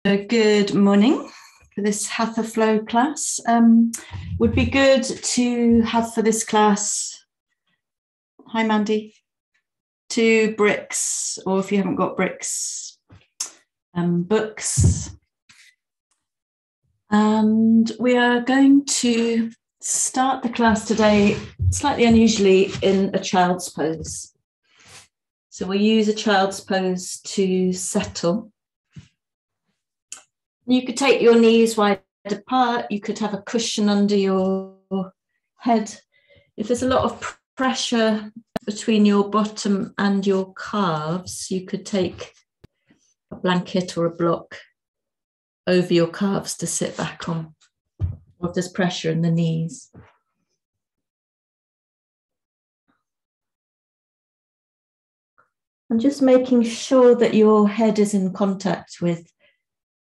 Good morning for this Hatha Flow class. Would be good to have for this class, hi Mandy, 2 bricks, or if you haven't got bricks, books. And we are going to start the class today slightly unusually in a child's pose. So we'll use a child's pose to settle. You could take your knees wide apart. You could have a cushion under your head. If there's a lot of pressure between your bottom and your calves, you could take a blanket or a block over your calves to sit back on, or if there's pressure in the knees. And just making sure that your head is in contact with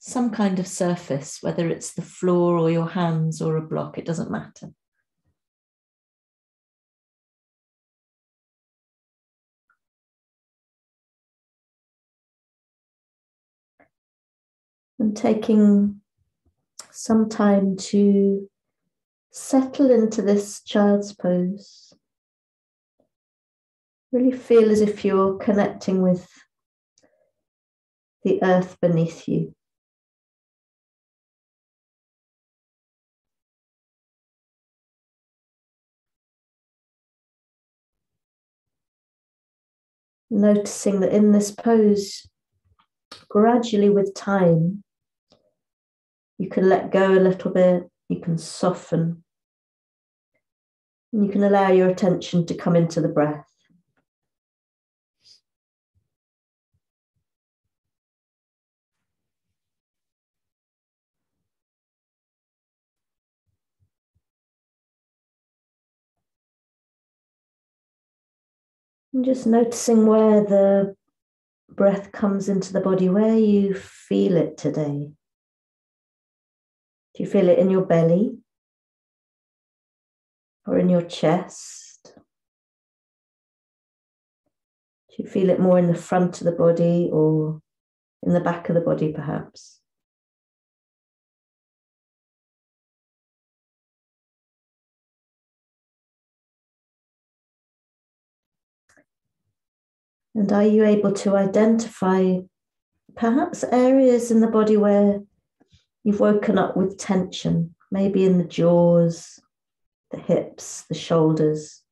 some kind of surface, whether it's the floor or your hands or a block, it doesn't matter. And taking some time to settle into this child's pose. Really feel as if you're connecting with the earth beneath you. Noticing that in this pose, gradually with time, you can let go a little bit, you can soften, and you can allow your attention to come into the breath. And just noticing where the breath comes into the body, where you feel it today. Do you feel it in your belly or in your chest? Do you feel it more in the front of the body or in the back of the body, perhaps? And are you able to identify perhaps areas in the body where you've woken up with tension, maybe in the jaws, the hips, the shoulders,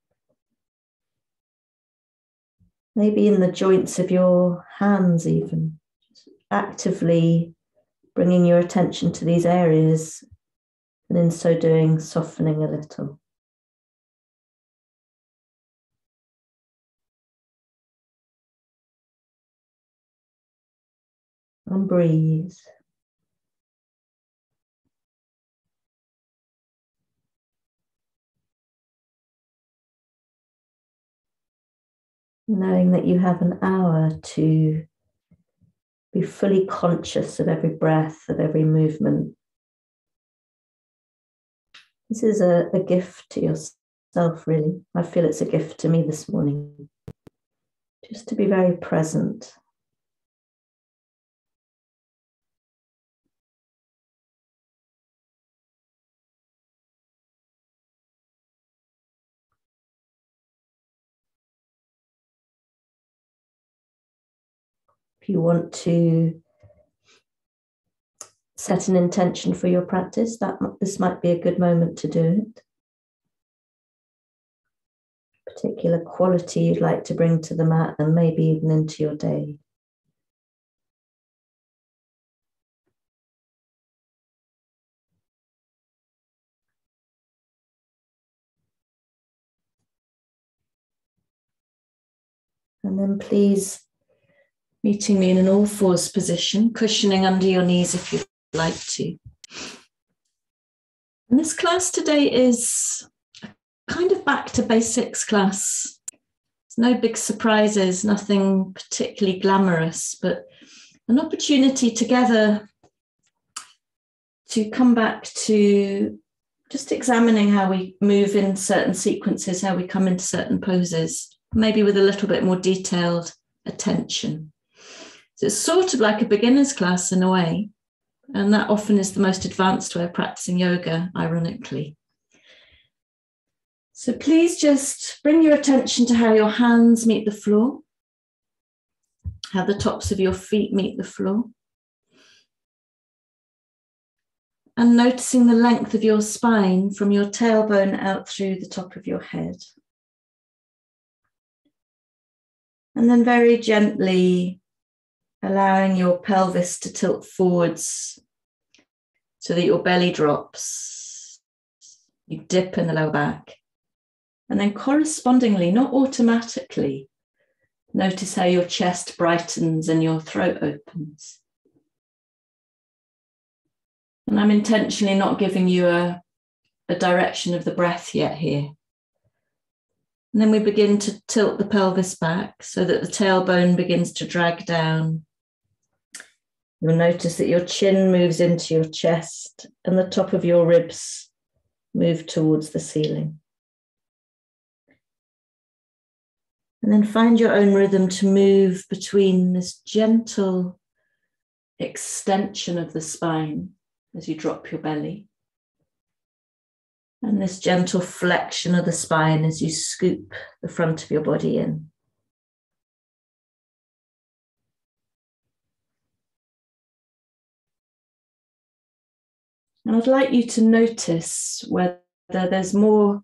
maybe in the joints of your hands even, just actively bringing your attention to these areas and in so doing softening a little. And breathe. Knowing that you have an hour to be fully conscious of every breath, of every movement. This is a gift to yourself, really. I feel it's a gift to me this morning. Just to be very present. If you want to set an intention for your practice, this might be a good moment to do it. Particular quality you'd like to bring to the mat and maybe even into your day. And then please, meeting me in an all-fours position, cushioning under your knees if you'd like to. And this class today is a kind of back to basics class. There's no big surprises, nothing particularly glamorous, but an opportunity together to come back to just examining how we move in certain sequences, how we come into certain poses, maybe with a little bit more detailed attention. So it's sort of like a beginner's class in a way, And that often is the most advanced way of practicing yoga, ironically. So please just bring your attention to how your hands meet the floor, how the tops of your feet meet the floor, and noticing the length of your spine from your tailbone out through the top of your head. And then very gently allowing your pelvis to tilt forwards so that your belly drops. You dip in the lower back. And then correspondingly, not automatically, notice how your chest brightens and your throat opens. And I'm intentionally not giving you a direction of the breath yet here. And then we begin to tilt the pelvis back so that the tailbone begins to drag down. You'll notice that your chin moves into your chest and the top of your ribs move towards the ceiling. And then find your own rhythm to move between this gentle extension of the spine as you drop your belly, and this gentle flexion of the spine as you scoop the front of your body in. And I'd like you to notice whether there's more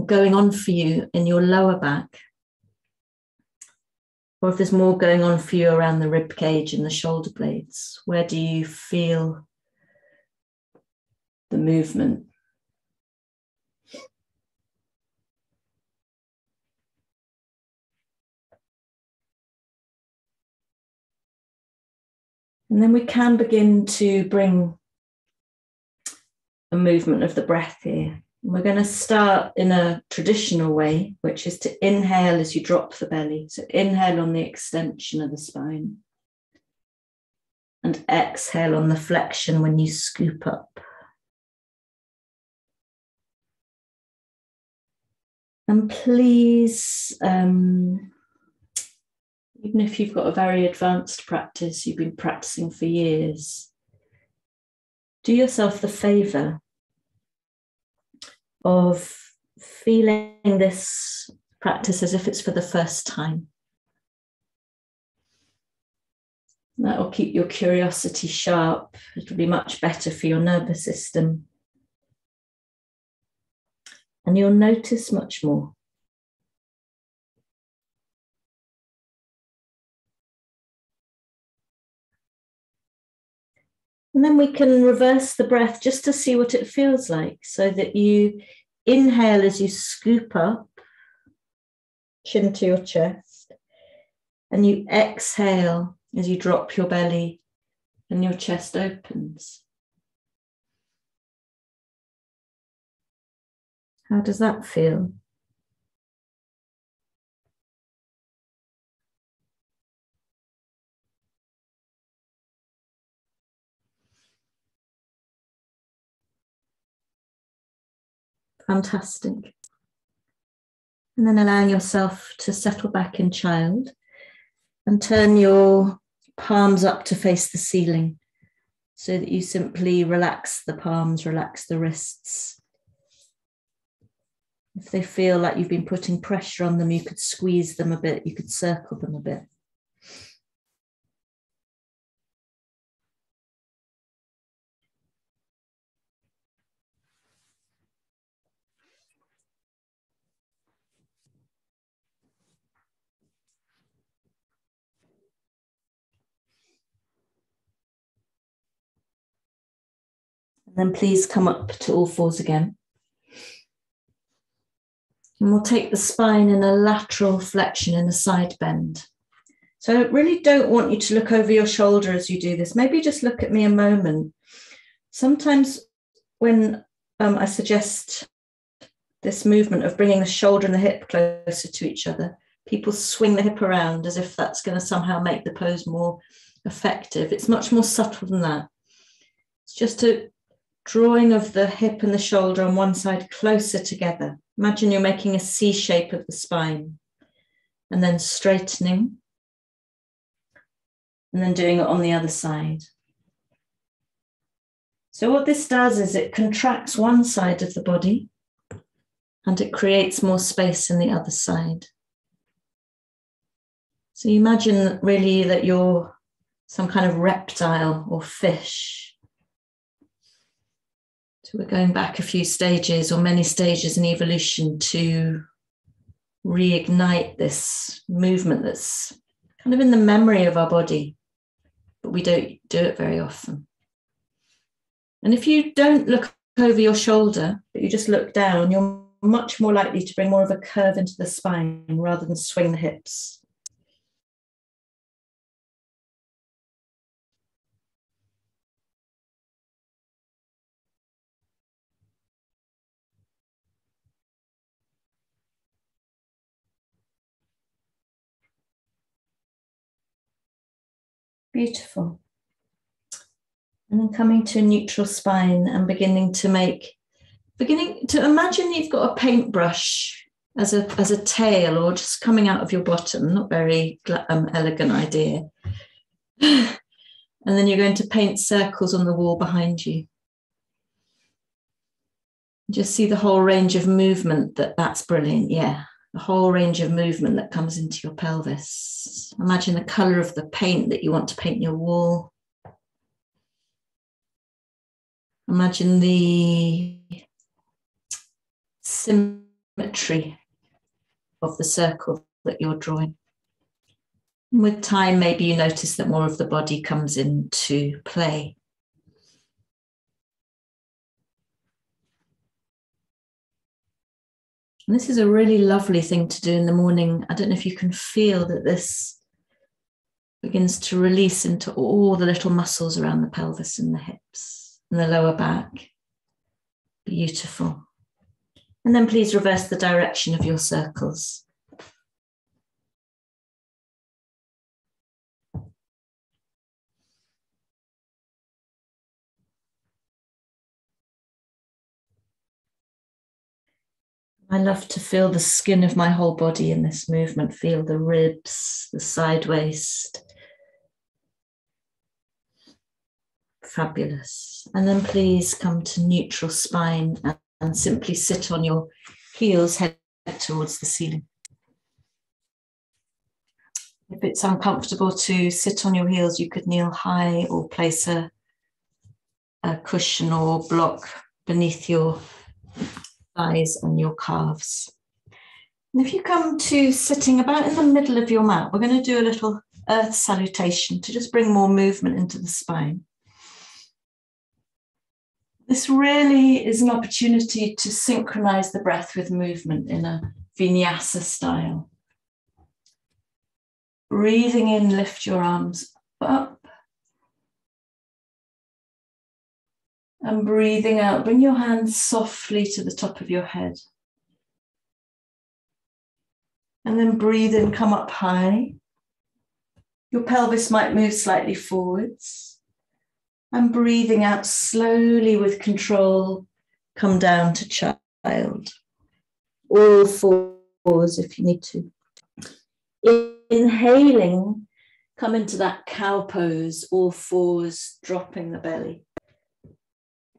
going on for you in your lower back, or if there's more going on for you around the rib cage and the shoulder blades. Where do you feel the movement? And then we can begin to bring a movement of the breath here. We're going to start in a traditional way, which is to inhale as you drop the belly. So inhale on the extension of the spine and exhale on the flexion when you scoop up. And please, even if you've got a very advanced practice, you've been practicing for years, do yourself the favor of feeling this practice as if it's for the first time. That will keep your curiosity sharp. It'll be much better for your nervous system. And you'll notice much more. And then we can reverse the breath just to see what it feels like, so that you inhale as you scoop up, chin to your chest, and you exhale as you drop your belly and your chest opens. How does that feel? Fantastic. And then allowing yourself to settle back in child and turn your palms up to face the ceiling so that you simply relax the palms, relax the wrists. If they feel like you've been putting pressure on them, you could squeeze them a bit, you could circle them a bit. And then please come up to all fours again. And we'll take the spine in a lateral flexion, in a side bend. So I really don't want you to look over your shoulder as you do this. Maybe just look at me a moment. Sometimes when I suggest this movement of bringing the shoulder and the hip closer to each other, people swing the hip around as if that's going to somehow make the pose more effective. It's much more subtle than that. It's just a drawing of the hip and the shoulder on one side closer together. Imagine you're making a C shape of the spine and then straightening and then doing it on the other side. So what this does is it contracts one side of the body and it creates more space in the other side. So you imagine really that you're some kind of reptile or fish. So we're going back a few stages or many stages in evolution to reignite this movement that's kind of in the memory of our body, but we don't do it very often. And if you don't look over your shoulder, but you just look down, you're much more likely to bring more of a curve into the spine rather than swing the hips. Beautiful. And then coming to a neutral spine and beginning to imagine you've got a paintbrush as a tail or just coming out of your bottom, not very elegant idea. And then you're going to paint circles on the wall behind you. Just see the whole range of movement that's brilliant, yeah. The whole range of movement that comes into your pelvis. Imagine the colour of the paint that you want to paint your wall. Imagine the symmetry of the circle that you're drawing. And with time, maybe you notice that more of the body comes into play. And this is a really lovely thing to do in the morning. I don't know if you can feel that this begins to release into all the little muscles around the pelvis and the hips and the lower back. Beautiful. And then please reverse the direction of your circles. I love to feel the skin of my whole body in this movement, feel the ribs, the side waist. Fabulous. And then please come to neutral spine and simply sit on your heels, head towards the ceiling. If it's uncomfortable to sit on your heels, you could kneel high or place a cushion or block beneath your thighs and your calves. And if you come to sitting about in the middle of your mat, we're going to do a little earth salutation to just bring more movement into the spine. This really is an opportunity to synchronize the breath with movement in a vinyasa style. Breathing in, lift your arms up. And breathing out, bring your hands softly to the top of your head. And then breathe in, come up high. Your pelvis might move slightly forwards. And breathing out slowly with control, come down to child. All fours if you need to. Inhaling, come into that cow pose, all fours, dropping the belly.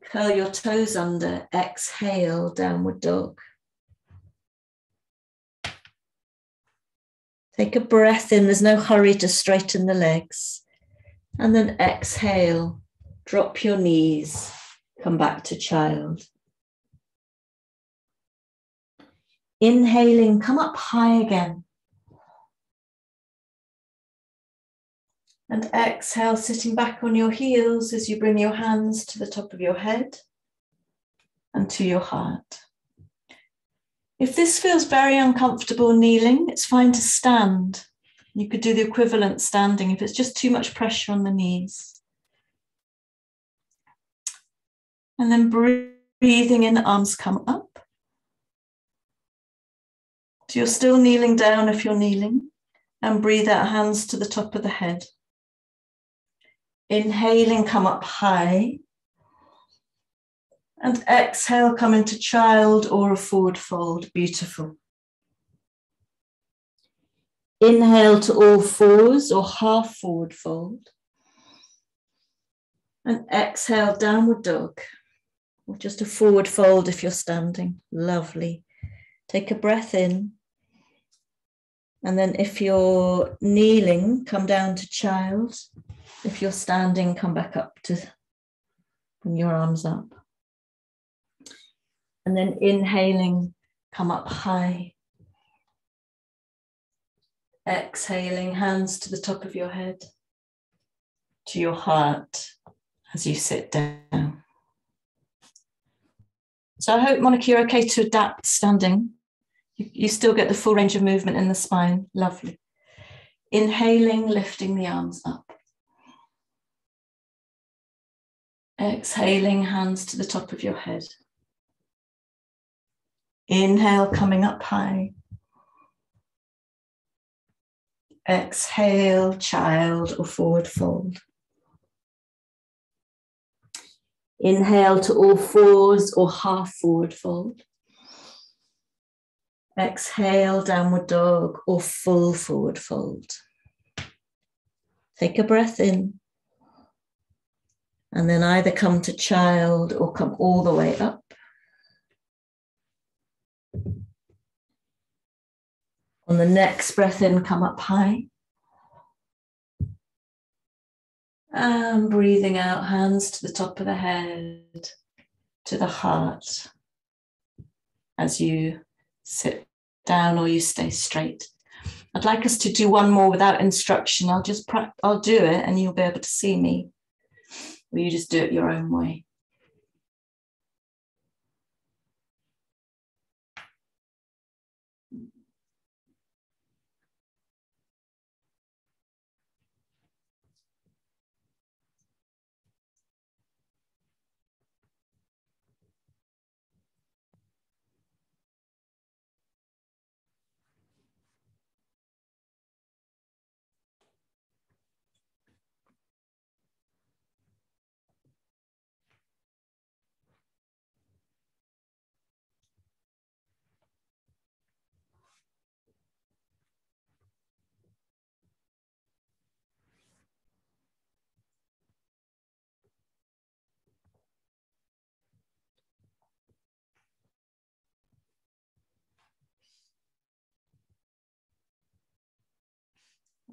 Curl your toes under, exhale, downward dog. Take a breath in, there's no hurry to straighten the legs. And then exhale, drop your knees, come back to child. Inhaling, come up high again. And exhale, sitting back on your heels as you bring your hands to the top of your head and to your heart. If this feels very uncomfortable kneeling, it's fine to stand. You could do the equivalent standing if it's just too much pressure on the knees. And then breathing in, arms come up. So you're still kneeling down if you're kneeling, and breathe out, hands to the top of the head. Inhaling, come up high. And exhale, come into child or a forward fold. Beautiful. Inhale to all fours or half forward fold. And exhale, downward dog, or just a forward fold if you're standing. Lovely. Take a breath in. And then if you're kneeling, come down to child. If you're standing, come back up to bring your arms up. And then inhaling, come up high. Exhaling, hands to the top of your head, to your heart as you sit down. So I hope, Monica, you're okay to adapt standing. You still get the full range of movement in the spine. Lovely. Inhaling, lifting the arms up. Exhaling, hands to the top of your head. Inhale, coming up high. Exhale, child or forward fold. Inhale to all fours or half forward fold. Exhale, downward dog or full forward fold. Take a breath in. And then either come to child or come all the way up. On the next breath in, come up high. And breathing out, hands to the top of the head, to the heart. As you sit down or you stay straight. I'd like us to do one more without instruction. I'll do it and you'll be able to see me. Or you just do it your own way.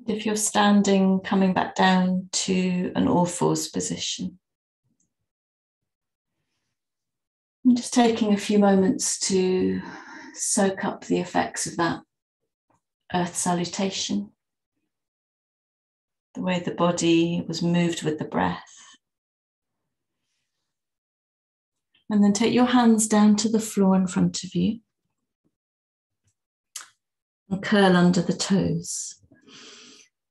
If you're standing, coming back down to an all fours position. And just taking a few moments to soak up the effects of that earth salutation. The way the body was moved with the breath. And then take your hands down to the floor in front of you. And curl under the toes.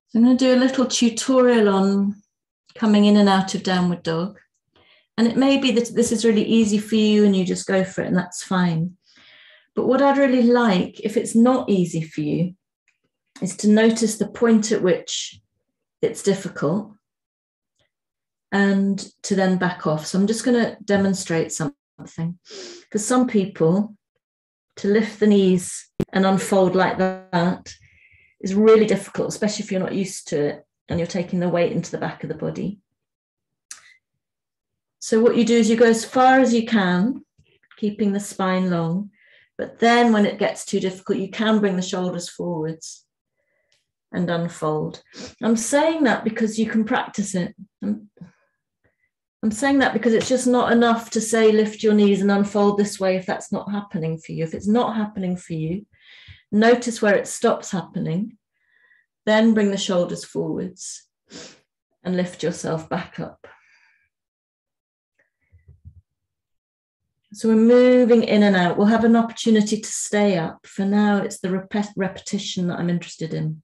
So I'm going to do a little tutorial on coming in and out of downward dog. And it may be that this is really easy for you and you just go for it and that's fine. But what I'd really like, if it's not easy for you, is to notice the point at which it's difficult and to then back off. So I'm just going to demonstrate something. For some people, to lift the knees and unfold like that is really difficult, especially if you're not used to it and you're taking the weight into the back of the body. So what you do is you go as far as you can, keeping the spine long, but then when it gets too difficult, you can bring the shoulders forwards and unfold. I'm saying that because you can practice it. I'm saying that because it's just not enough to say lift your knees and unfold this way if that's not happening for you. If it's not happening for you, notice where it stops happening, then bring the shoulders forwards and lift yourself back up. So we're moving in and out. We'll have an opportunity to stay up. For now, it's the repetition that I'm interested in.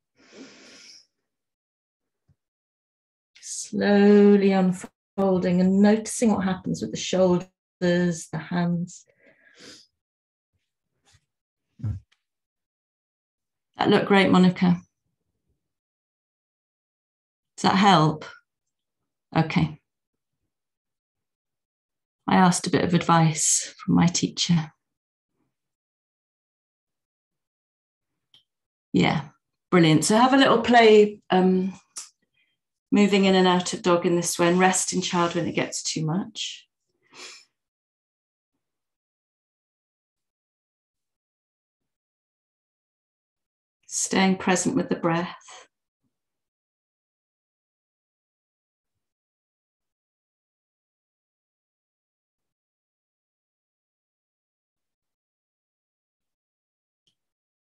Slowly unfolding and noticing what happens with the shoulders, the hands. That looked great, Monica. Does that help? Okay. I asked a bit of advice from my teacher. Yeah, brilliant. So have a little play moving in and out of dog in this way, and rest in child when it gets too much. Staying present with the breath.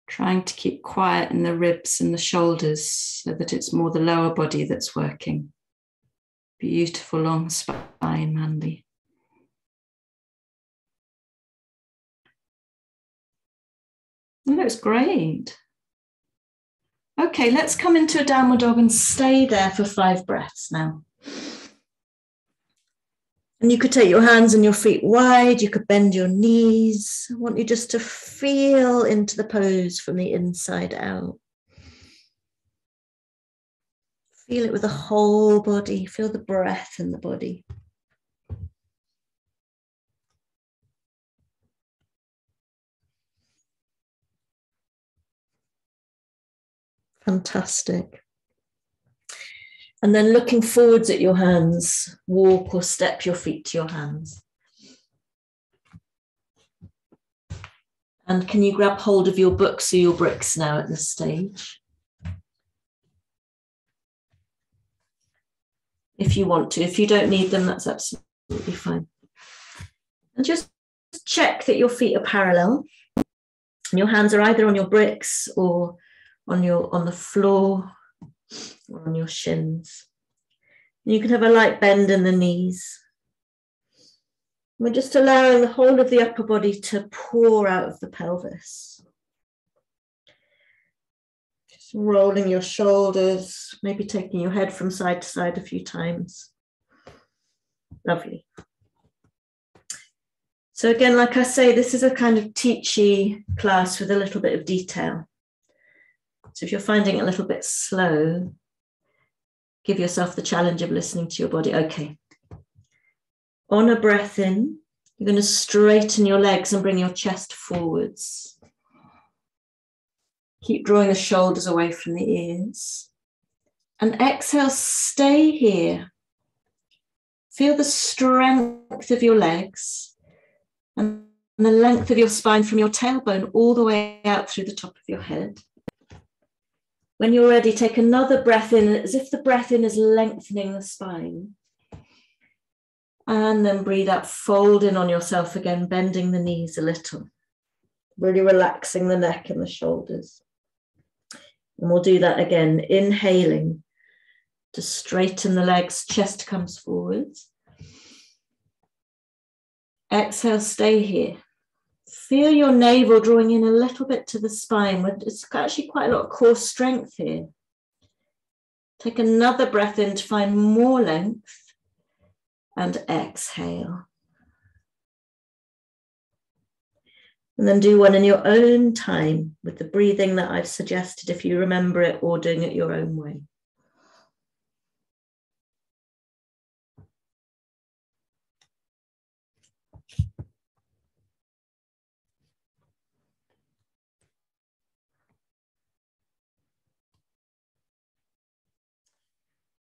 Trying to keep quiet in the ribs and the shoulders so that it's more the lower body that's working. Beautiful long spine, Mandy. That looks great. Okay, let's come into a downward dog and stay there for 5 breaths now. And you could take your hands and your feet wide. You could bend your knees. I want you just to feel into the pose from the inside out. Feel it with the whole body. Feel the breath in the body. Fantastic. And then looking forwards at your hands, walk or step your feet to your hands. And can you grab hold of your books or your bricks now at this stage? If you want to. If you don't need them, that's absolutely fine. And just check that your feet are parallel. And your hands are either on your bricks or on the floor or on your shins. You can have a light bend in the knees. We're just allowing the whole of the upper body to pour out of the pelvis. Just rolling your shoulders, maybe taking your head from side to side a few times. Lovely. So again, like I say, this is a kind of teachy class with a little bit of detail. So if you're finding it a little bit slow, give yourself the challenge of listening to your body. Okay. On a breath in, you're going to straighten your legs and bring your chest forwards. Keep drawing the shoulders away from the ears. And exhale, stay here. Feel the strength of your legs and the length of your spine from your tailbone all the way out through the top of your head. When you're ready, take another breath in, as if the breath in is lengthening the spine. And then breathe out, fold in on yourself again, bending the knees a little. Really relaxing the neck and the shoulders. And we'll do that again, inhaling to straighten the legs, chest comes forwards. Exhale, stay here. Feel your navel drawing in a little bit to the spine. It's actually quite a lot of core strength here. Take another breath in to find more length and exhale. And then do one in your own time with the breathing that I've suggested if you remember it, or doing it your own way.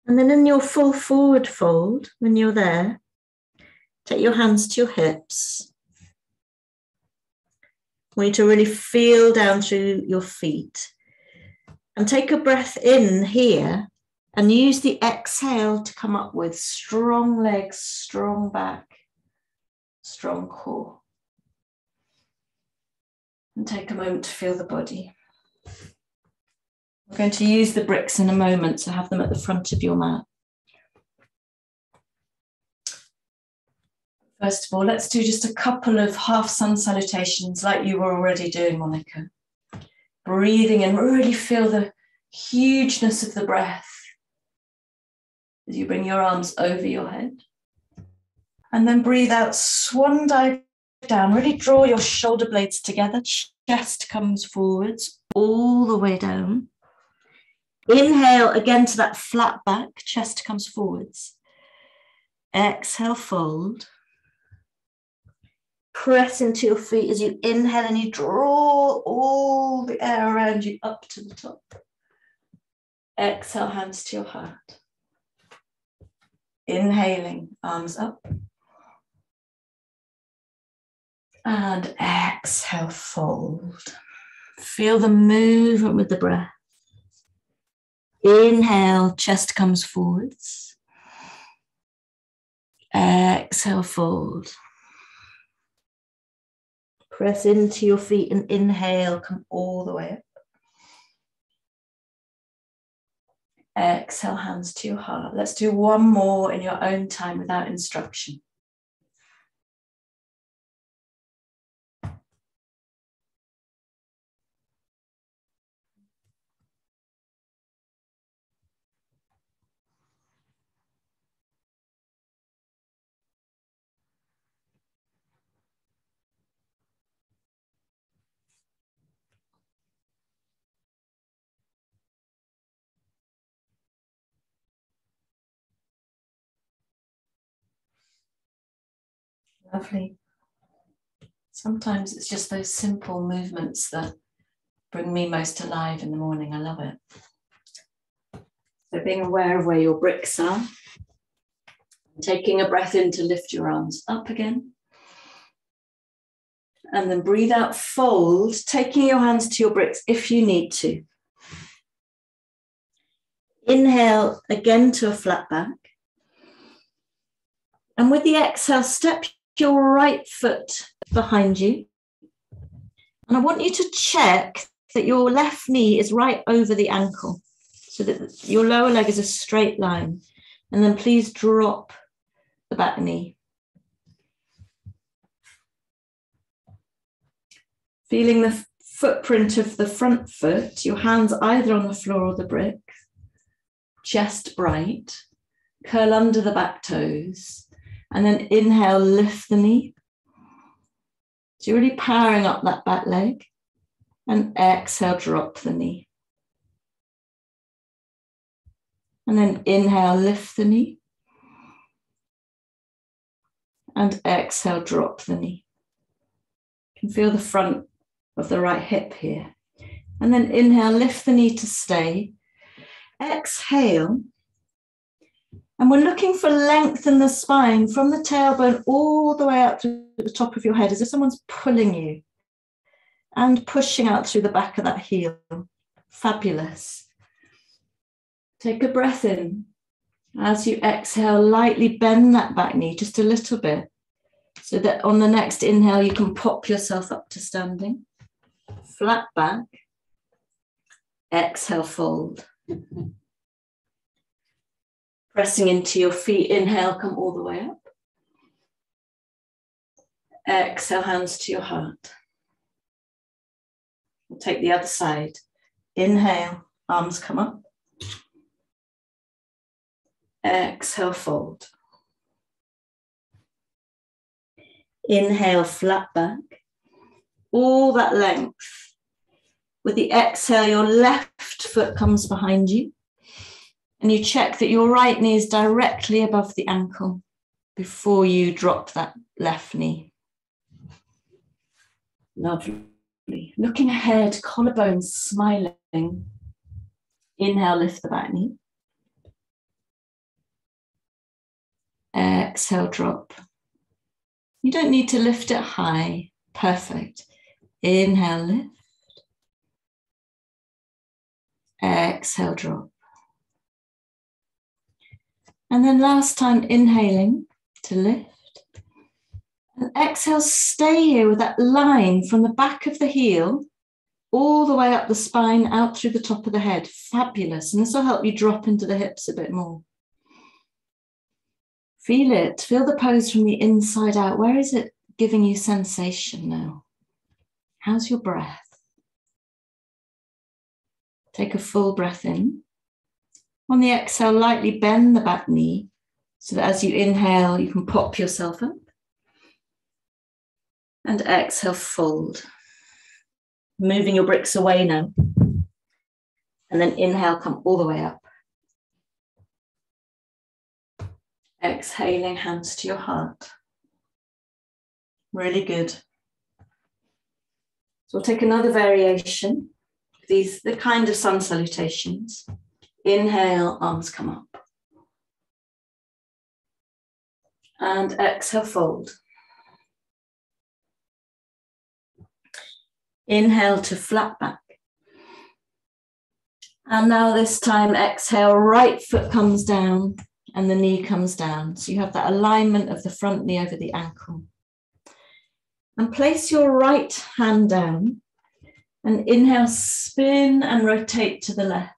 And then in your full forward fold, when you're there, take your hands to your hips. I want you to really feel down through your feet. And take a breath in here and use the exhale to come up with strong legs, strong back, strong core. And take a moment to feel the body. We're going to use the bricks in a moment, so have them at the front of your mat. First of all, let's do just a couple of half sun salutations like you were already doing, Monica. Breathing in, really feel the hugeness of the breath as you bring your arms over your head. And then breathe out, swan dive down, really draw your shoulder blades together, chest comes forwards, all the way down. Inhale again to that flat back, chest comes forwards. Exhale, fold. Press into your feet as you inhale and you draw all the air around you up to the top. Exhale, hands to your heart. Inhaling, arms up. And exhale, fold. Feel the movement with the breath. Inhale, chest comes forwards. Exhale, fold. Press into your feet and inhale, come all the way up. Exhale, hands to your heart. Let's do one more in your own time without instruction. Lovely. Sometimes it's just those simple movements that bring me most alive in the morning. I love it. So being aware of where your bricks are, taking a breath in to lift your arms up again. And then breathe out, fold, taking your hands to your bricks if you need to. Inhale again to a flat back. And with the exhale, step your right foot behind you. And I want you to check that your left knee is right over the ankle so that your lower leg is a straight line. And then please drop the back knee. Feeling the footprint of the front foot, your hands either on the floor or the brick, chest bright, curl under the back toes, and then inhale, lift the knee. So you're really powering up that back leg, and exhale, drop the knee. And then inhale, lift the knee, and exhale, drop the knee. You can feel the front of the right hip here. And then inhale, lift the knee to stay. Exhale. And we're looking for length in the spine from the tailbone all the way up to the top of your head, as if someone's pulling you and pushing out through the back of that heel. Fabulous. Take a breath in. As you exhale, lightly bend that back knee just a little bit so that on the next inhale, you can pop yourself up to standing. Flat back. Exhale, fold. Pressing into your feet, inhale, come all the way up. Exhale, hands to your heart. We'll take the other side. Inhale, arms come up. Exhale, fold. Inhale, flat back. All that length. With the exhale, your left foot comes behind you. And you check that your right knee is directly above the ankle before you drop that left knee. Lovely. Looking ahead, collarbones smiling. Inhale, lift the back knee. Exhale, drop. You don't need to lift it high. Perfect. Inhale, lift. Exhale, drop. And then last time, inhaling to lift. And exhale, stay here with that line from the back of the heel all the way up the spine, out through the top of the head. Fabulous. And this will help you drop into the hips a bit more. Feel it. Feel the pose from the inside out. Where is it giving you sensation now? How's your breath? Take a full breath in. On the exhale, lightly bend the back knee so that as you inhale, you can pop yourself up. And exhale, fold. Moving your bricks away now. And then inhale, come all the way up. Exhaling, hands to your heart. Really good. So we'll take another variation. These, the kind of sun salutations. Inhale, arms come up. And exhale, fold. Inhale to flat back. And now this time, exhale, right foot comes down and the knee comes down. So you have that alignment of the front knee over the ankle. And place your right hand down and inhale, spin and rotate to the left.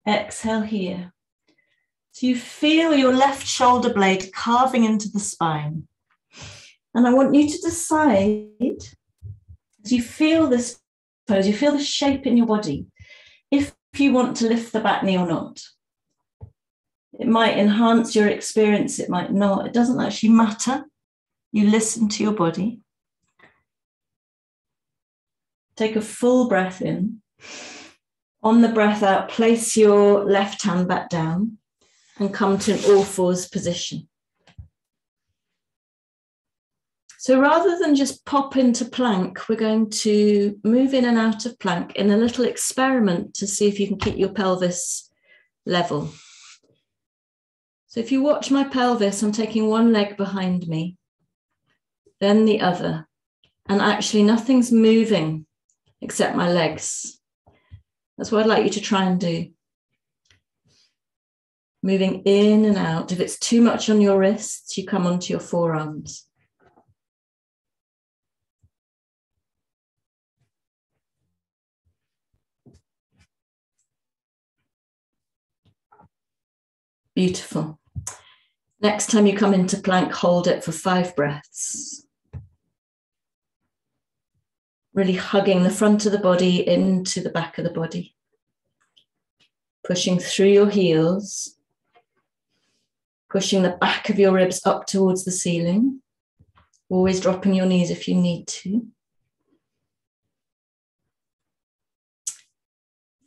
Exhale here. So you feel your left shoulder blade carving into the spine. And I want you to decide, as you feel this pose, you feel the shape in your body, if you want to lift the back knee or not. It might enhance your experience, it might not. It doesn't actually matter. You listen to your body. Take a full breath in. On the breath out, place your left hand back down and come to an all fours position. So rather than just pop into plank, we're going to move in and out of plank in a little experiment to see if you can keep your pelvis level. So if you watch my pelvis, I'm taking one leg behind me, then the other, and actually nothing's moving except my legs. That's what I'd like you to try and do. Moving in and out. If it's too much on your wrists, you come onto your forearms. Beautiful. Next time you come into plank, hold it for 5 breaths. Really hugging the front of the body into the back of the body. Pushing through your heels. Pushing the back of your ribs up towards the ceiling. Always dropping your knees if you need to.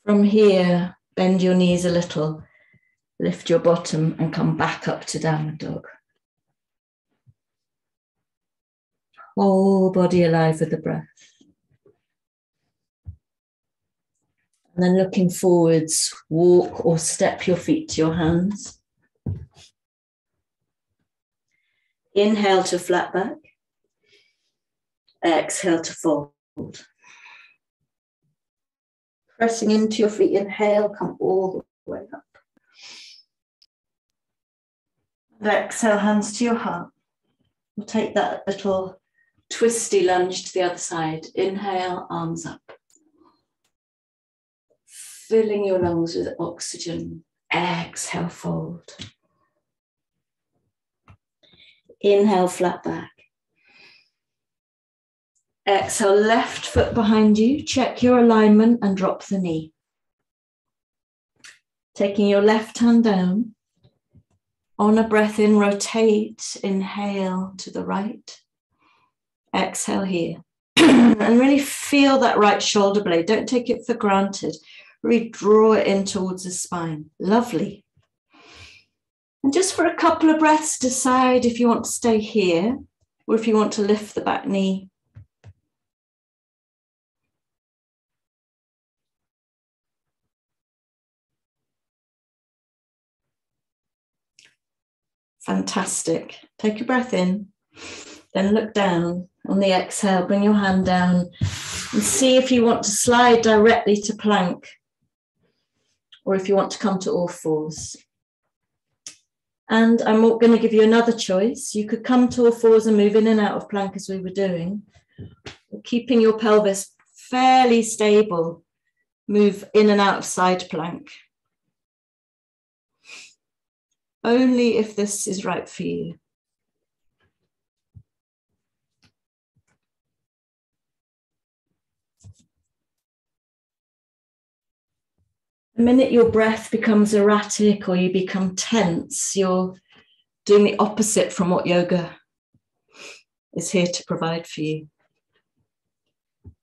From here, bend your knees a little. Lift your bottom and come back up to downward dog. Whole body alive with the breath. And then looking forwards, walk or step your feet to your hands. Inhale to flat back. Exhale to fold. Pressing into your feet, inhale, come all the way up. And exhale, hands to your heart. We'll take that little twisty lunge to the other side. Inhale, arms up. Filling your lungs with oxygen. Exhale, fold. Inhale, flat back. Exhale, left foot behind you. Check your alignment and drop the knee. Taking your left hand down. On a breath in, rotate, inhale to the right. Exhale here. And really feel that right shoulder blade. Don't take it for granted. Really draw it in towards the spine. Lovely. And just for a couple of breaths, decide if you want to stay here or if you want to lift the back knee. Fantastic. Take a breath in, then look down. On the exhale, bring your hand down and see if you want to slide directly to plank or if you want to come to all fours. And I'm going to give you another choice. You could come to all fours and move in and out of plank as we were doing, keeping your pelvis fairly stable. Move in and out of side plank. Only if this is right for you. The minute your breath becomes erratic or you become tense, you're doing the opposite from what yoga is here to provide for you.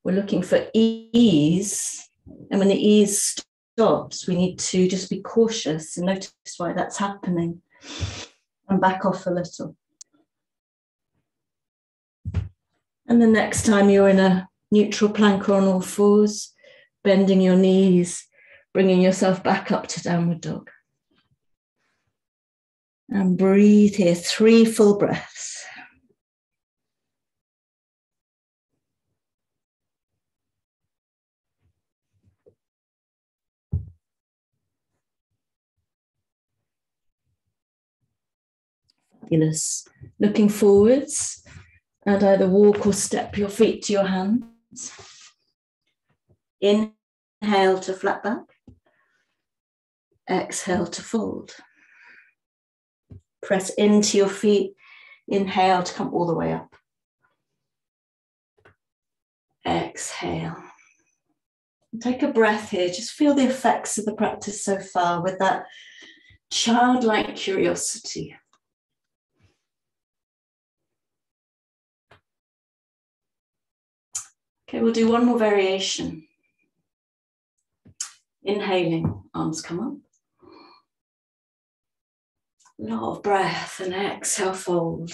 We're looking for ease, and when the ease stops, we need to just be cautious and notice why that's happening and back off a little. And the next time you're in a neutral plank or on all fours, bending your knees, bringing yourself back up to downward dog. And breathe here, 3 full breaths. Fabulous. Looking forwards, and either walk or step your feet to your hands. Inhale to flat back. Exhale to fold. Press into your feet. Inhale to come all the way up. Exhale. Take a breath here. Just feel the effects of the practice so far with that childlike curiosity. Okay, we'll do one more variation. Inhaling, arms come up. A lot of breath, and exhale, fold.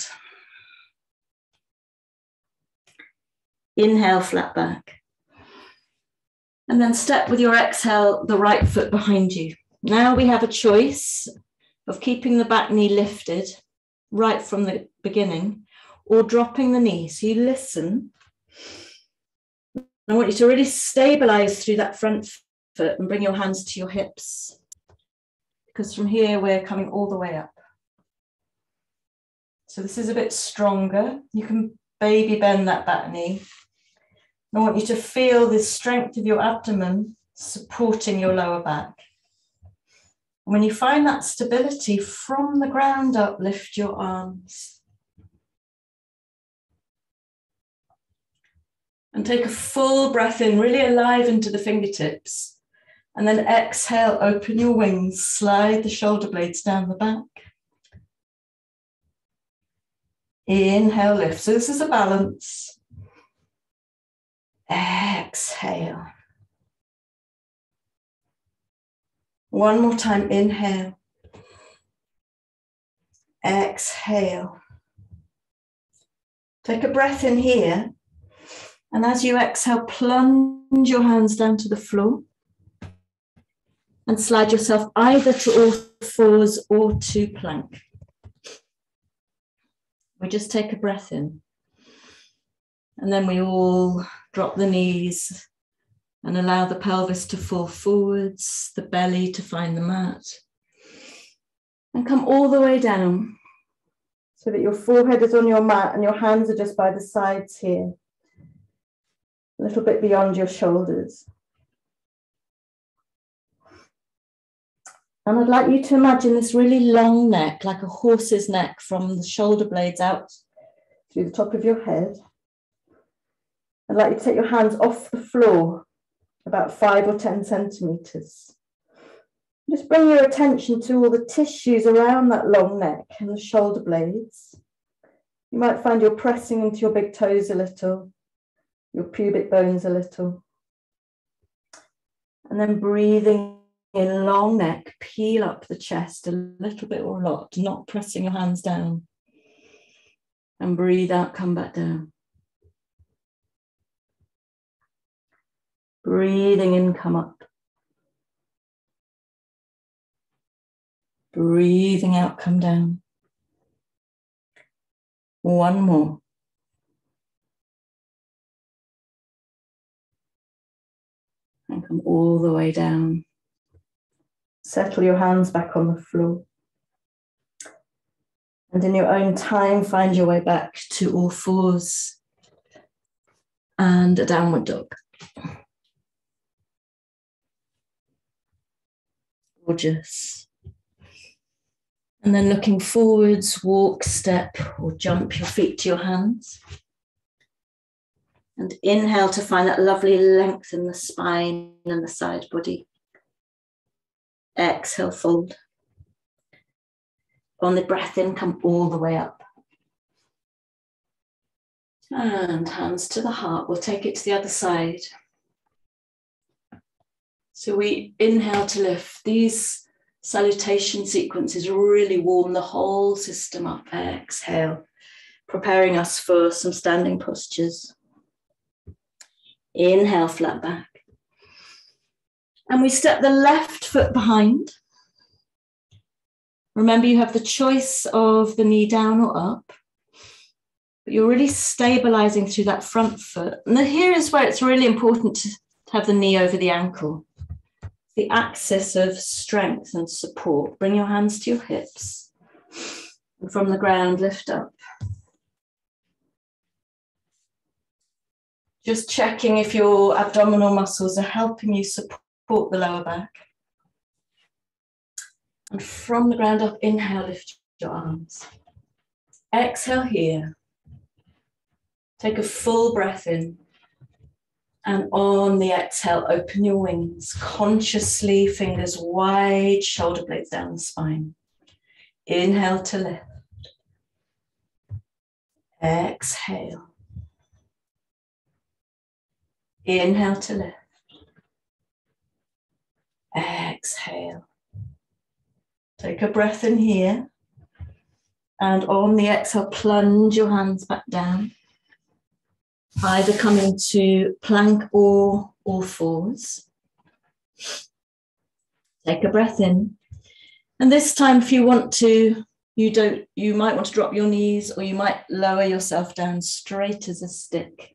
Inhale, flat back. And then step with your exhale, the right foot behind you. Now we have a choice of keeping the back knee lifted right from the beginning or dropping the knee. So you listen. I want you to really stabilize through that front foot and bring your hands to your hips, because from here we're coming all the way up. So this is a bit stronger. You can baby bend that back knee. I want you to feel the strength of your abdomen supporting your lower back. And when you find that stability, from the ground up, lift your arms. And take a full breath in, really alive into the fingertips. And then exhale, open your wings, slide the shoulder blades down the back. Inhale, lift. So this is a balance. Exhale. One more time, inhale. Exhale. Take a breath in here. And as you exhale, plunge your hands down to the floor and slide yourself either to all fours or to plank. We just take a breath in. And then we all drop the knees and allow the pelvis to fall forwards, the belly to find the mat. And come all the way down so that your forehead is on your mat and your hands are just by the sides here. A little bit beyond your shoulders. And I'd like you to imagine this really long neck, like a horse's neck, from the shoulder blades out through the top of your head. I'd like you to take your hands off the floor, about 5 or 10 centimeters. Just bring your attention to all the tissues around that long neck and the shoulder blades. You might find you're pressing into your big toes a little, your pubic bones a little. And then breathing in, long neck, peel up the chest a little bit or a lot, not pressing your hands down. And breathe out, come back down. Breathing in, come up. Breathing out, come down. One more. And come all the way down. Settle your hands back on the floor. And in your own time, find your way back to all fours and a downward dog. Gorgeous. And then looking forwards, walk, step, or jump your feet to your hands. And inhale to find that lovely length in the spine and the side body. Exhale, fold. On the breath in, come all the way up. And hands to the heart. We'll take it to the other side. So we inhale to lift. These salutation sequences really warm the whole system up. Exhale, preparing us for some standing postures. Inhale, flat back. And we step the left foot behind. Remember, you have the choice of the knee down or up, but you're really stabilizing through that front foot. And here is where it's really important to have the knee over the ankle. The axis of strength and support. Bring your hands to your hips. And from the ground, lift up. Just checking if your abdominal muscles are helping you support the lower back. And from the ground up, inhale, lift your arms. Exhale here. Take a full breath in. And on the exhale, open your wings. Consciously, fingers wide, shoulder blades down the spine. Inhale to lift. Exhale. Inhale to lift. Exhale. Take a breath in here. And on the exhale, plunge your hands back down. Either coming to plank or all fours. Take a breath in. And this time, if you want to, you might want to drop your knees, or you might lower yourself down straight as a stick.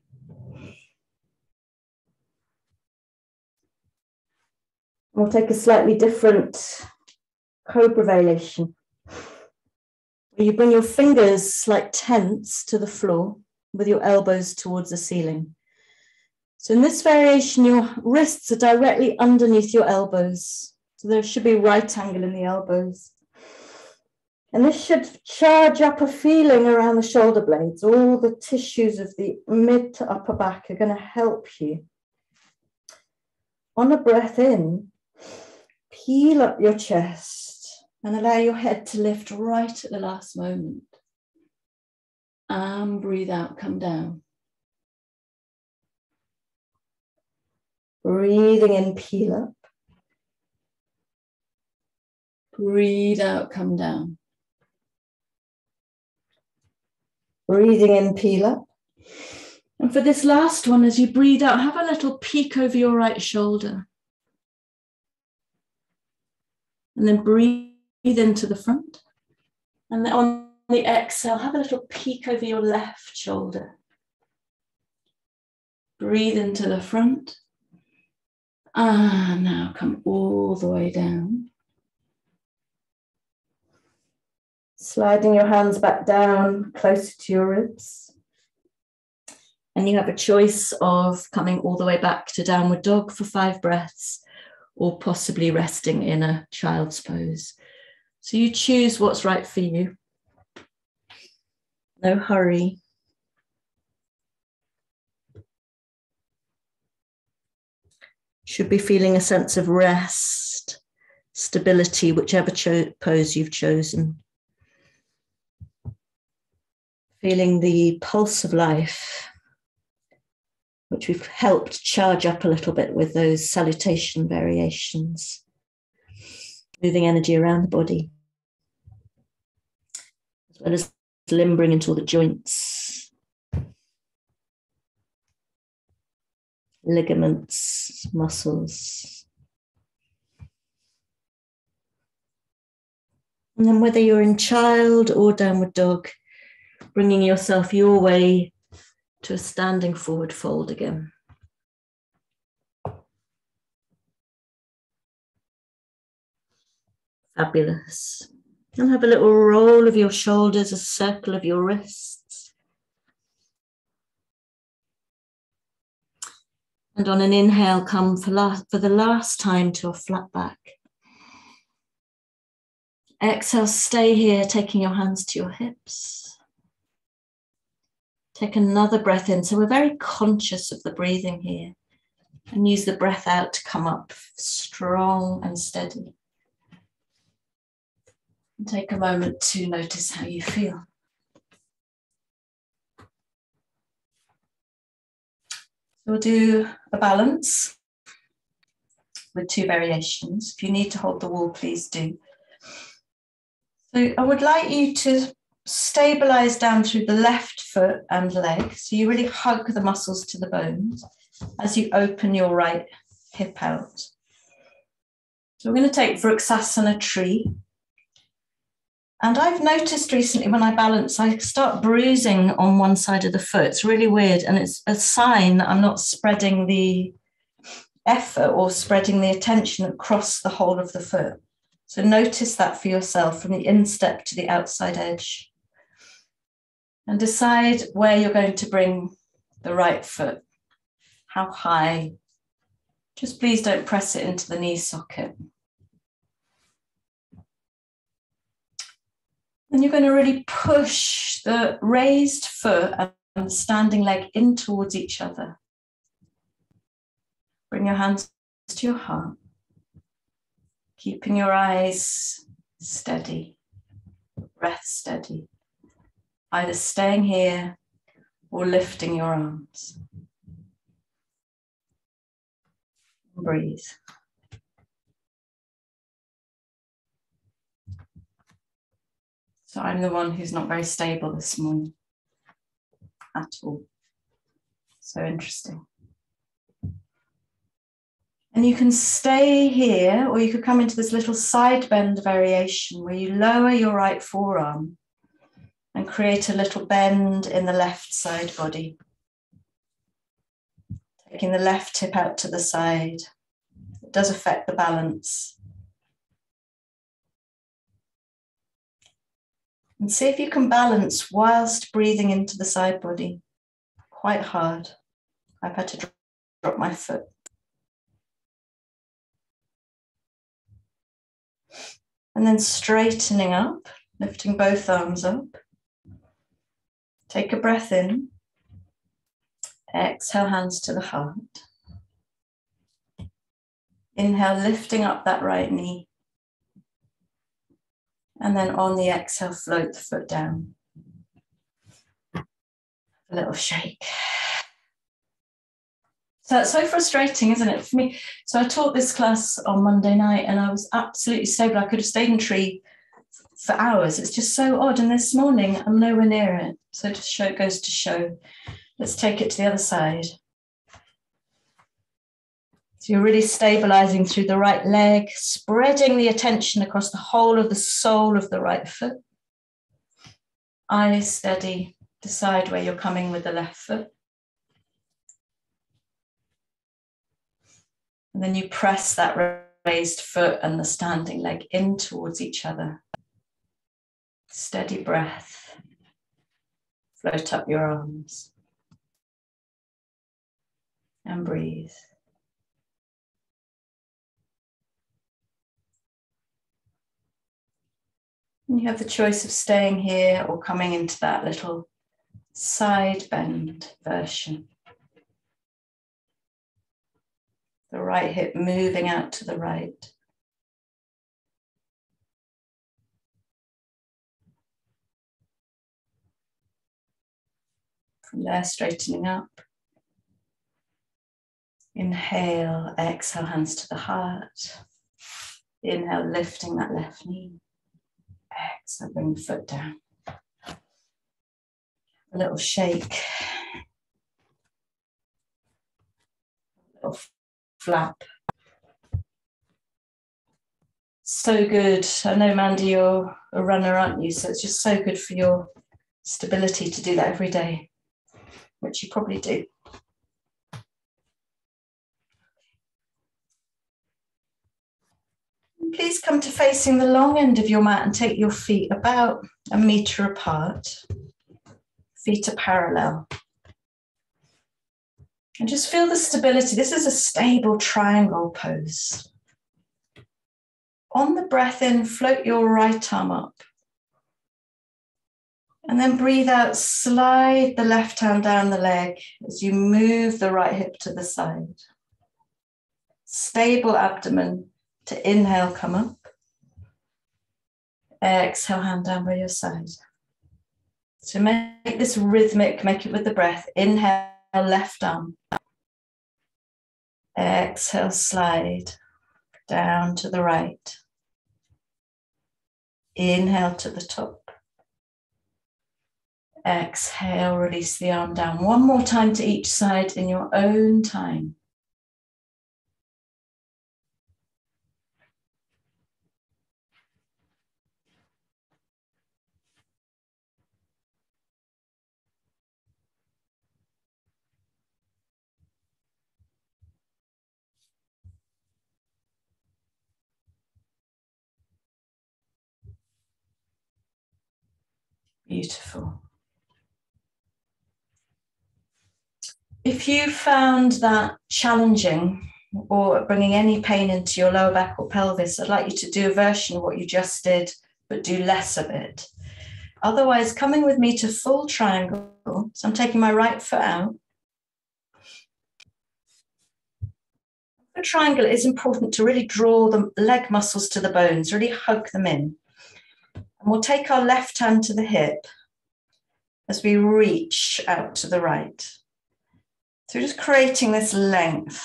We'll take a slightly different cobra variation, where you bring your fingers like tents to the floor with your elbows towards the ceiling. So in this variation, your wrists are directly underneath your elbows. So there should be a right angle in the elbows. And this should charge up a feeling around the shoulder blades. All the tissues of the mid to upper back are going to help you. On a breath in, peel up your chest and allow your head to lift right at the last moment. And breathe out, come down. Breathing in, peel up. Breathe out, come down. Breathing in, peel up. And for this last one, as you breathe out, have a little peek over your right shoulder. And then breathe into the front. And then on the exhale, have a little peek over your left shoulder. Breathe into the front. And now come all the way down. Sliding your hands back down closer to your ribs. And you have a choice of coming all the way back to downward dog for 5 breaths, or possibly resting in a child's pose. So you choose what's right for you. No hurry. Should be feeling a sense of rest, stability, whichever pose you've chosen. Feeling the pulse of life, which we've helped charge up a little bit with those salutation variations. Moving energy around the body, as well as limbering into all the joints, ligaments, muscles. And then whether you're in child or downward dog, bringing yourself your way to a standing forward fold again. Fabulous. And have a little roll of your shoulders, a circle of your wrists. And on an inhale, come for the last time to a flat back. Exhale, stay here, taking your hands to your hips. Take another breath in. So we're very conscious of the breathing here. And use the breath out to come up strong and steady. And take a moment to notice how you feel. So we'll do a balance with 2 variations. If you need to hold the wall, please do. So I would like you to stabilize down through the left foot and leg. So you really hug the muscles to the bones as you open your right hip out. So we're going to take Vrksasana tree. And I've noticed recently when I balance, I start bruising on one side of the foot. It's really weird. And it's a sign that I'm not spreading the effort or spreading the attention across the whole of the foot. So notice that for yourself from the instep to the outside edge. And decide where you're going to bring the right foot. How high. Just please don't press it into the knee socket. And you're going to really push the raised foot and the standing leg in towards each other. Bring your hands to your heart, keeping your eyes steady, breath steady, either staying here or lifting your arms. Breathe. So I'm the one who's not very stable this morning at all. So interesting. And you can stay here, or you could come into this little side bend variation where you lower your right forearm and create a little bend in the left side body. Taking the left hip out to the side. It does affect the balance. And see if you can balance whilst breathing into the side body. Quite hard. I've had to drop my foot. And then straightening up, lifting both arms up. Take a breath in. Exhale, hands to the heart. Inhale, lifting up that right knee. And then on the exhale, float the foot down. A little shake. So it's so frustrating, isn't it, for me? So I taught this class on Monday night and I was absolutely stable. I could have stayed in tree for hours. It's just so odd. And this morning, I'm nowhere near it. So it goes to show. Let's take it to the other side. So you're really stabilizing through the right leg, spreading the attention across the whole of the sole of the right foot. Eyes steady. Decide where you're coming with the left foot. And then you press that raised foot and the standing leg in towards each other. Steady breath. Float up your arms. And breathe. And you have the choice of staying here or coming into that little side bend version. The right hip moving out to the right. From there, straightening up. Inhale, exhale, hands to the heart. Inhale, lifting that left knee. Exhale, bring the foot down. A little shake. A little flap. So good. I know, Mandy, you're a runner, aren't you? So it's just so good for your stability to do that every day, which you probably do. Please come to facing the long end of your mat and take your feet about 1 meter apart. Feet are parallel. And just feel the stability. This is a stable triangle pose. On the breath in, float your right arm up. And then breathe out, slide the left hand down the leg as you move the right hip to the side. Stable abdomen to inhale, come up. Exhale, hand down by your side. So make this rhythmic, make it with the breath. Inhale, left arm. Exhale, slide down to the right. Inhale to the top. Exhale, release the arm down. One more time to each side in your own time. Beautiful. If you found that challenging or bringing any pain into your lower back or pelvis, I'd like you to do a version of what you just did, but do less of it. Otherwise, coming with me to full triangle. So I'm taking my right foot out. For triangle, it is important to really draw the leg muscles to the bones, really hug them in. And we'll take our left hand to the hip as we reach out to the right. So we're just creating this length.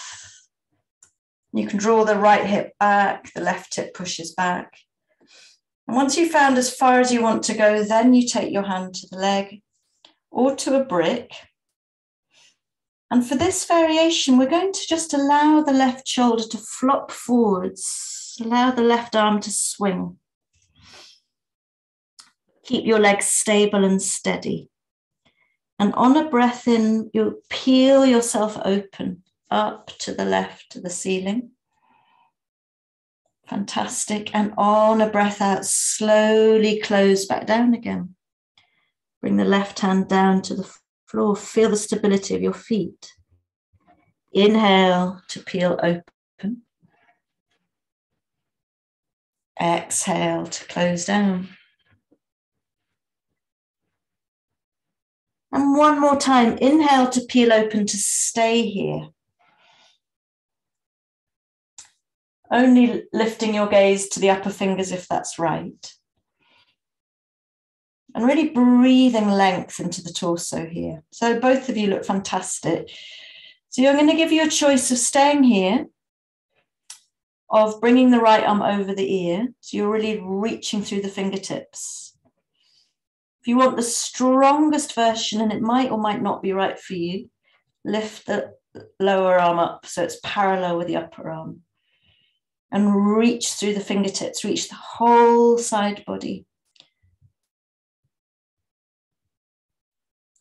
You can draw the right hip back, the left hip pushes back. And once you've found as far as you want to go, then you take your hand to the leg or to a brick. And for this variation, we're going to just allow the left shoulder to flop forwards, allow the left arm to swing. Keep your legs stable and steady. And on a breath in, you peel yourself open up to the left, to the ceiling. Fantastic. And on a breath out, slowly close back down again. Bring the left hand down to the floor. Feel the stability of your feet. Inhale to peel open. Exhale to close down. And one more time, inhale to peel open, to stay here. Only lifting your gaze to the upper fingers if that's right. And really breathing length into the torso here. So both of you look fantastic. So I'm going to give you a choice of staying here, of bringing the right arm over the ear. So you're really reaching through the fingertips. If you want the strongest version, and it might or might not be right for you, lift the lower arm up so it's parallel with the upper arm. And reach through the fingertips, reach the whole side body.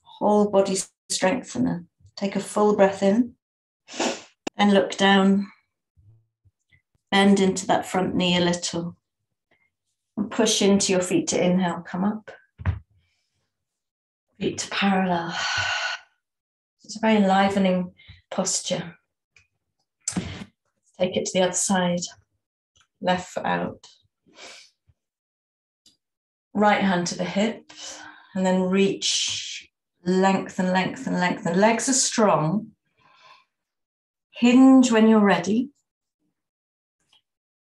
Whole body strengthener. Take a full breath in and look down. Bend into that front knee a little. And push into your feet to inhale, come up. Feet to parallel. It's a very enlivening posture. Take it to the other side. Left foot out. Right hand to the hip. And then reach, lengthen, lengthen, lengthen. Legs are strong. Hinge when you're ready.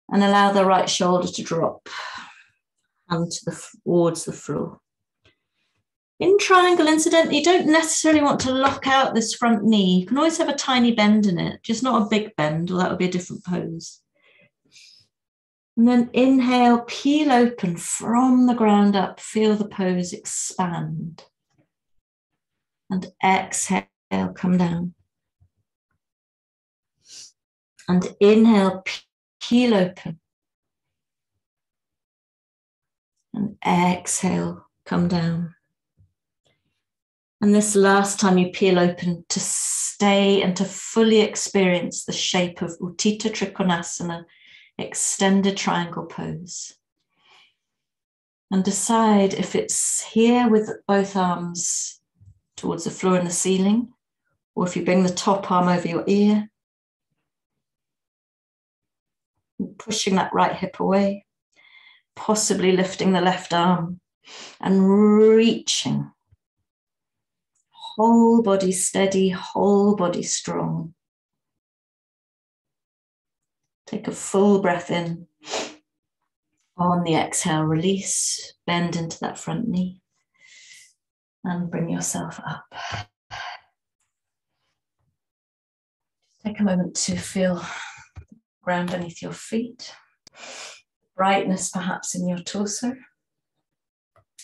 And allow the right shoulder to drop. Hand towards the floor. In triangle, incidentally, you don't necessarily want to lock out this front knee. You can always have a tiny bend in it, just not a big bend, or that would be a different pose. And then inhale, peel open from the ground up. Feel the pose expand. And exhale, come down. And inhale, peel open. And exhale, come down. And this last time you peel open, to stay and to fully experience the shape of Utthita Trikonasana, extended triangle pose. And decide if it's here with both arms towards the floor and the ceiling, or if you bring the top arm over your ear, pushing that right hip away, possibly lifting the left arm and reaching. Whole body steady, whole body strong. Take a full breath in. On the exhale, release, bend into that front knee and bring yourself up. Take a moment to feel the ground beneath your feet, brightness perhaps in your torso.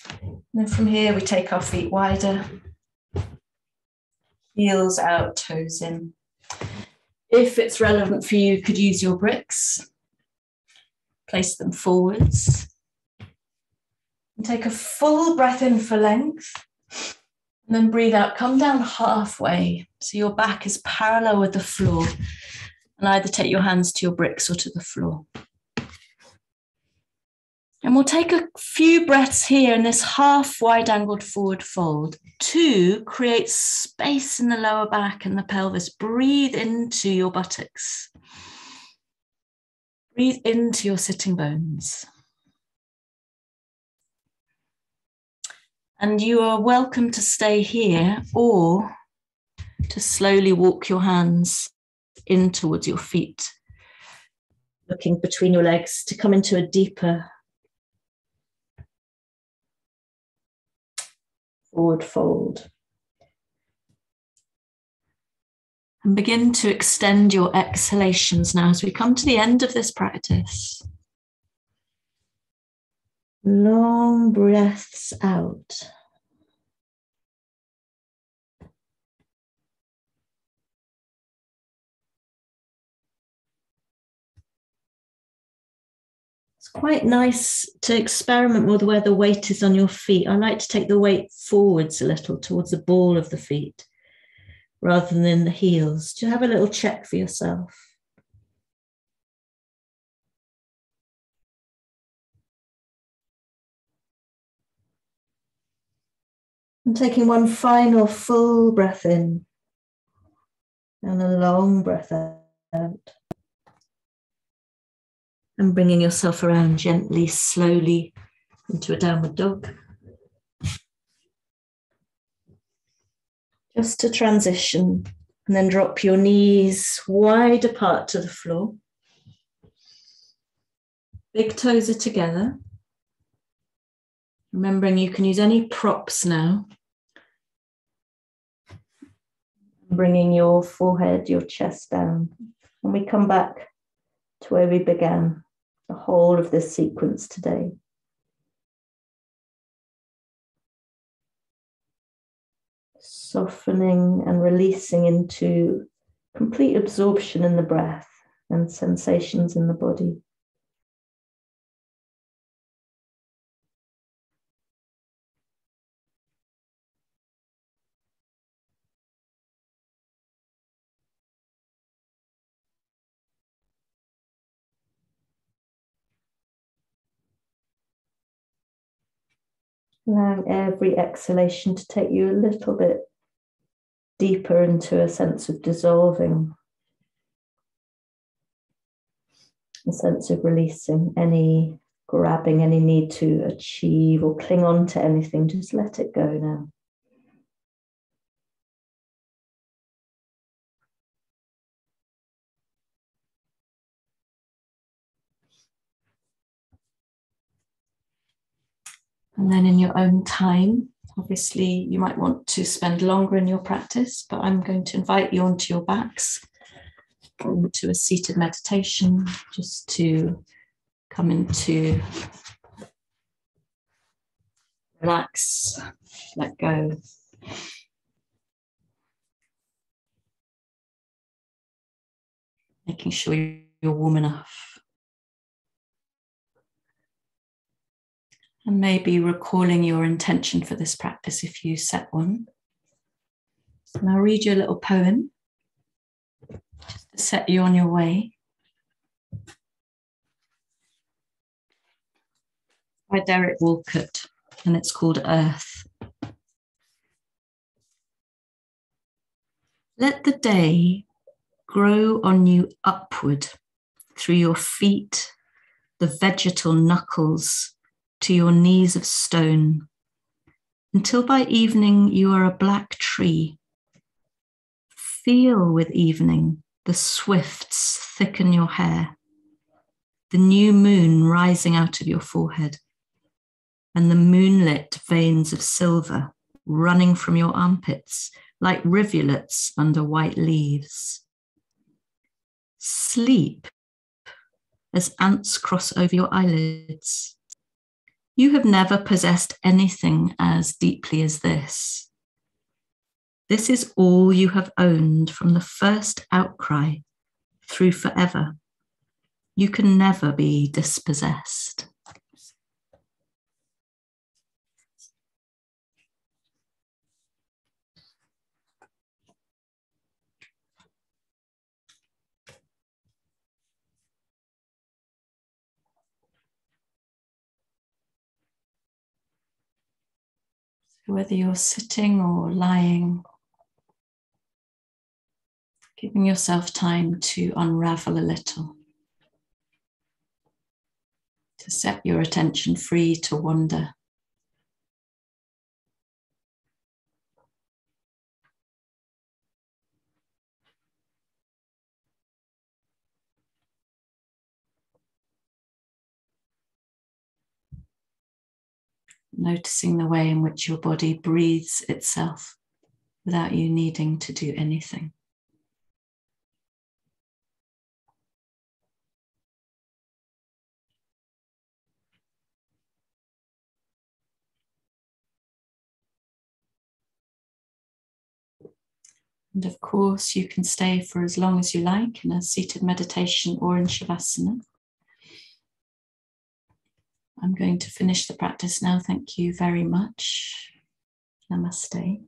And then from here, we take our feet wider. Heels out, toes in. If it's relevant for you, you could use your bricks. Place them forwards. And take a full breath in for length. And then breathe out, come down halfway. So your back is parallel with the floor. And either take your hands to your bricks or to the floor. And we'll take a few breaths here in this half wide angled forward fold to create space in the lower back and the pelvis. Breathe into your buttocks. Breathe into your sitting bones. And you are welcome to stay here or to slowly walk your hands in towards your feet, looking between your legs to come into a deeper forward fold. And begin to extend your exhalations now as we come to the end of this practice. Long breaths out. It's quite nice to experiment with where the weight is on your feet. I like to take the weight forwards a little towards the ball of the feet rather than in the heels. To have a little check for yourself. And taking one final full breath in and a long breath out. And bringing yourself around gently, slowly into a downward dog. Just to transition, and then drop your knees wide apart to the floor. Big toes are together. Remembering you can use any props now. Bringing your forehead, your chest down. And we come back to where we began, the whole of this sequence today. Softening and releasing into complete absorption in the breath and sensations in the body. Allowing every exhalation to take you a little bit deeper into a sense of dissolving, a sense of releasing any grabbing, any need to achieve or cling on to anything. Just let it go now. And then in your own time, obviously you might want to spend longer in your practice, but I'm going to invite you onto your backs, into a seated meditation, just to come into relax, let go. Making sure you're warm enough. And maybe recalling your intention for this practice if you set one. And I'll read you a little poem just to set you on your way. By Derek Walcott, and it's called Earth. Let the day grow on you upward through your feet, the vegetal knuckles, to your knees of stone, until by evening you are a black tree. Feel with evening the swifts thicken your hair, the new moon rising out of your forehead, and the moonlit veins of silver running from your armpits like rivulets under white leaves. Sleep as ants cross over your eyelids. You have never possessed anything as deeply as this. This is all you have owned from the first outcry through forever. You can never be dispossessed. Whether you're sitting or lying, giving yourself time to unravel a little, to set your attention free to wander. Noticing the way in which your body breathes itself without you needing to do anything. And of course, you can stay for as long as you like in a seated meditation or in Shavasana. I'm going to finish the practice now. Thank you very much. Namaste.